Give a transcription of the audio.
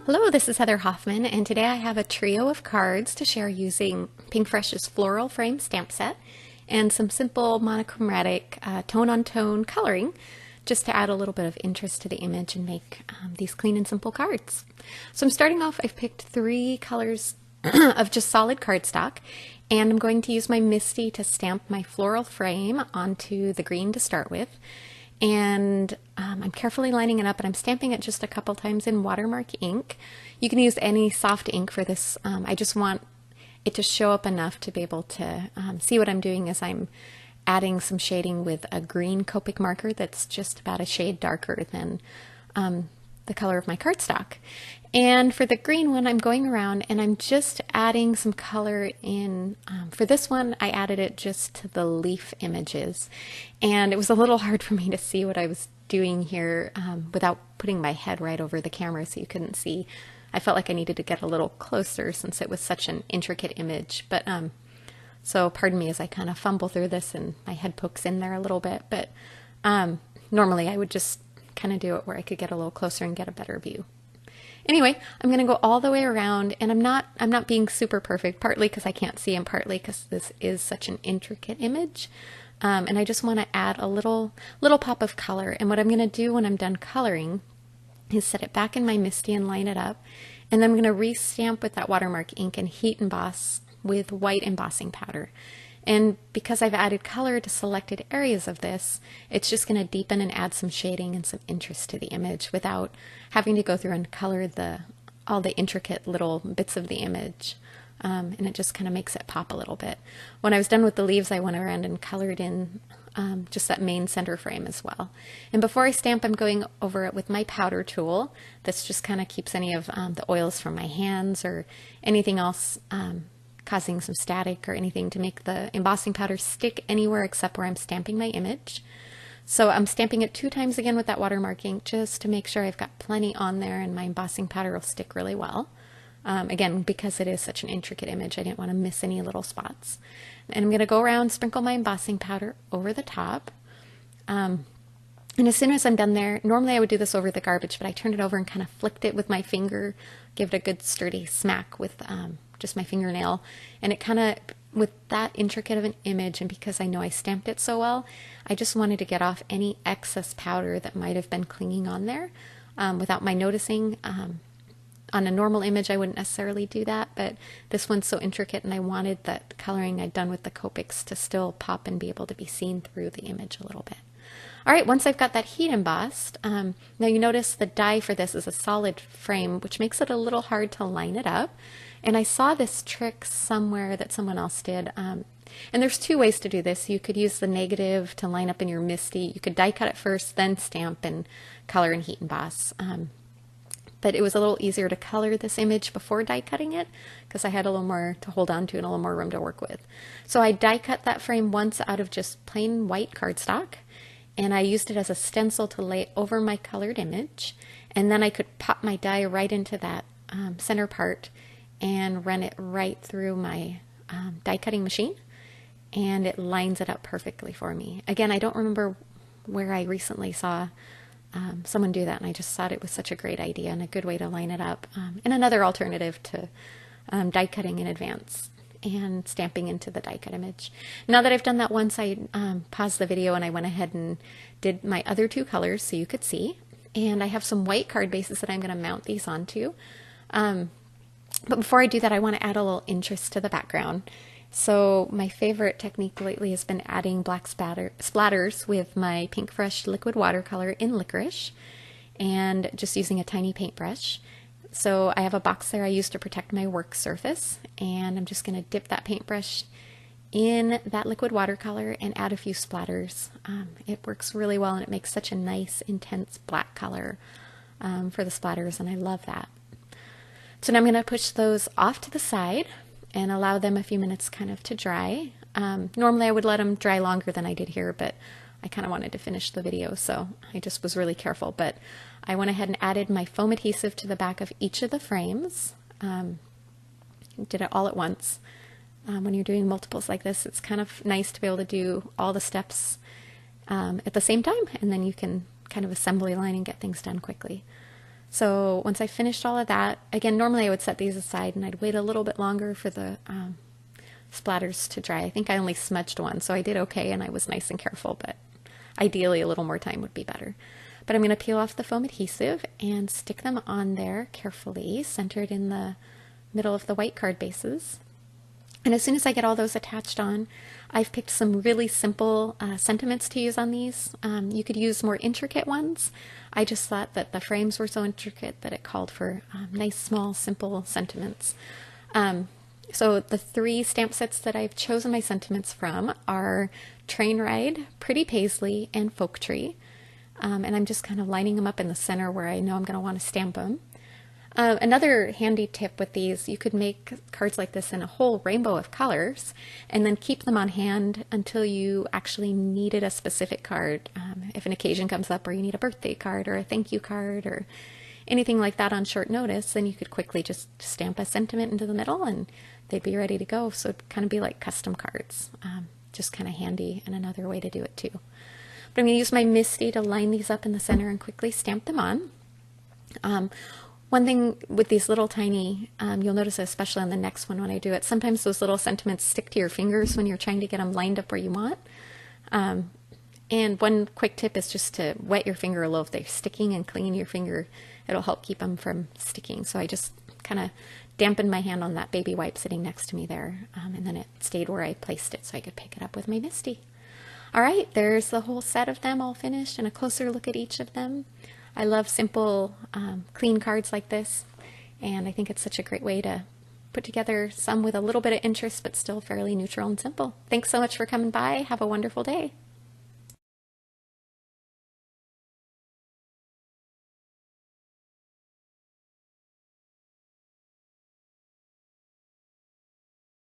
Hello, this is Heather Hoffman, and today I have a trio of cards to share using Pinkfresh's Floral frame stamp set and some simple monochromatic tone-on-tone coloring just to add a little bit of interest to the image and make these clean and simple cards. So I'm starting off, I've picked 3 colors of just solid cardstock, and I'm going to use my Misty to stamp my floral frame onto the green to start with. And I'm carefully lining it up, and I'm stamping it just a couple times in watermark ink. You can use any soft ink for this. I just want it to show up enough to be able to see what I'm doing as I'm adding some shading with a green Copic marker that's just about a shade darker than the color of my cardstock. And for the green one, I'm going around and I'm just adding some color in. For this one, I added it just to the leaf images. And it was a little hard for me to see what I was doing here without putting my head right over the camera so you couldn't see. I felt like I needed to get a little closer since it was such an intricate image. But so pardon me as I kind of fumble through this and my head pokes in there a little bit. But normally I would just kind of do it where I could get a little closer and get a better view. Anyway, I'm going to go all the way around, and I'm not being super perfect, partly because I can't see and partly because this is such an intricate image. And I just want to add a little pop of color. And what I'm going to do when I'm done coloring is set it back in my Misty and line it up. And then I'm going to re-stamp with that watermark ink and heat emboss with white embossing powder. And because I've added color to selected areas of this, it's just going to deepen and add some shading and some interest to the image without having to go through and color all the intricate little bits of the image. And it just kind of makes it pop a little bit. When I was done with the leaves, I went around and colored in just that main center frame as well. And before I stamp, I'm going over it with my powder tool. This just kind of keeps any of the oils from my hands or anything else causing some static or anything to make the embossing powder stick anywhere except where I'm stamping my image. So I'm stamping it 2 times again with that watermark ink just to make sure I've got plenty on there and my embossing powder will stick really well. Again, because it is such an intricate image, I didn't want to miss any little spots. And I'm going to go around, sprinkle my embossing powder over the top. And as soon as I'm done there, normally I would do this over the garbage, but I turned it over and kind of flicked it with my finger, give it a good sturdy smack with just my fingernail. And it kind of, with that intricate of an image, and because I know I stamped it so well, I just wanted to get off any excess powder that might have been clinging on there without my noticing. On a normal image, I wouldn't necessarily do that, but this one's so intricate and I wanted that coloring I'd done with the Copics to still pop and be able to be seen through the image a little bit. All right, once I've got that heat embossed, now you notice the die for this is a solid frame, which makes it a little hard to line it up. And I saw this trick somewhere that someone else did. And there's 2 ways to do this. You could use the negative to line up in your Misty. You could die cut it first, then stamp and color and heat emboss. But it was a little easier to color this image before die cutting it because I had a little more to hold on to and a little more room to work with. So I die cut that frame once out of just plain white cardstock, and I used it as a stencil to lay over my colored image, and then I could pop my die right into that center part and run it right through my die cutting machine, and it lines it up perfectly for me. Again, I don't remember where I recently saw someone do that, and I just thought it was such a great idea and a good way to line it up, and another alternative to die cutting in advance and stamping into the die cut image. Now that I've done that once, I paused the video and I went ahead and did my other 2 colors so you could see, and I have some white card bases that I'm going to mount these onto. But before I do that, I want to add a little interest to the background. So my favorite technique lately has been adding black splatters with my Pinkfresh liquid watercolor in Licorice and just using a tiny paintbrush. So I have a box there I use to protect my work surface, and I'm just going to dip that paintbrush in that liquid watercolor and add a few splatters. It works really well and it makes such a nice intense black color for the splatters, and I love that. So now I'm going to push those off to the side and allow them a few minutes kind of to dry. Normally I would let them dry longer than I did here, but I kind of wanted to finish the video, so I just was really careful. But I went ahead and added my foam adhesive to the back of each of the frames. Did it all at once. When you're doing multiples like this, it's kind of nice to be able to do all the steps at the same time, and then you can kind of assembly line and get things done quickly. So once I finished all of that, again, normally I would set these aside and I'd wait a little bit longer for the splatters to dry. I think I only smudged one, so I did okay and I was nice and careful, but ideally a little more time would be better. But I'm going to peel off the foam adhesive and stick them on there carefully, centered in the middle of the white card bases. And as soon as I get all those attached on, I've picked some really simple sentiments to use on these. You could use more intricate ones. I just thought that the frames were so intricate that it called for nice, small, simple sentiments. So the 3 stamp sets that I've chosen my sentiments from are Train Ride, Pretty Paisley, and Folk Tree. And I'm just kind of lining them up in the center where I know I'm going to want to stamp them. Another handy tip with these, you could make cards like this in a whole rainbow of colors and then keep them on hand until you actually needed a specific card. If an occasion comes up or you need a birthday card or a thank you card or anything like that on short notice, then you could quickly just stamp a sentiment into the middle and they'd be ready to go. So it'd kind of be like custom cards, just kind of handy and another way to do it too. But I'm going to use my Misty to line these up in the center and quickly stamp them on. One thing with these little tiny, you'll notice especially on the next one when I do it, sometimes those little sentiments stick to your fingers when you're trying to get them lined up where you want. And one quick tip is just to wet your finger a little. If they're sticking, and clean your finger, it'll help keep them from sticking. So I just kind of dampened my hand on that baby wipe sitting next to me there, and then it stayed where I placed it so I could pick it up with my Misty. All right, there's the whole set of them all finished and a closer look at each of them. I love simple, clean cards like this, and I think it's such a great way to put together some with a little bit of interest but still fairly neutral and simple. Thanks so much for coming by. Have a wonderful day.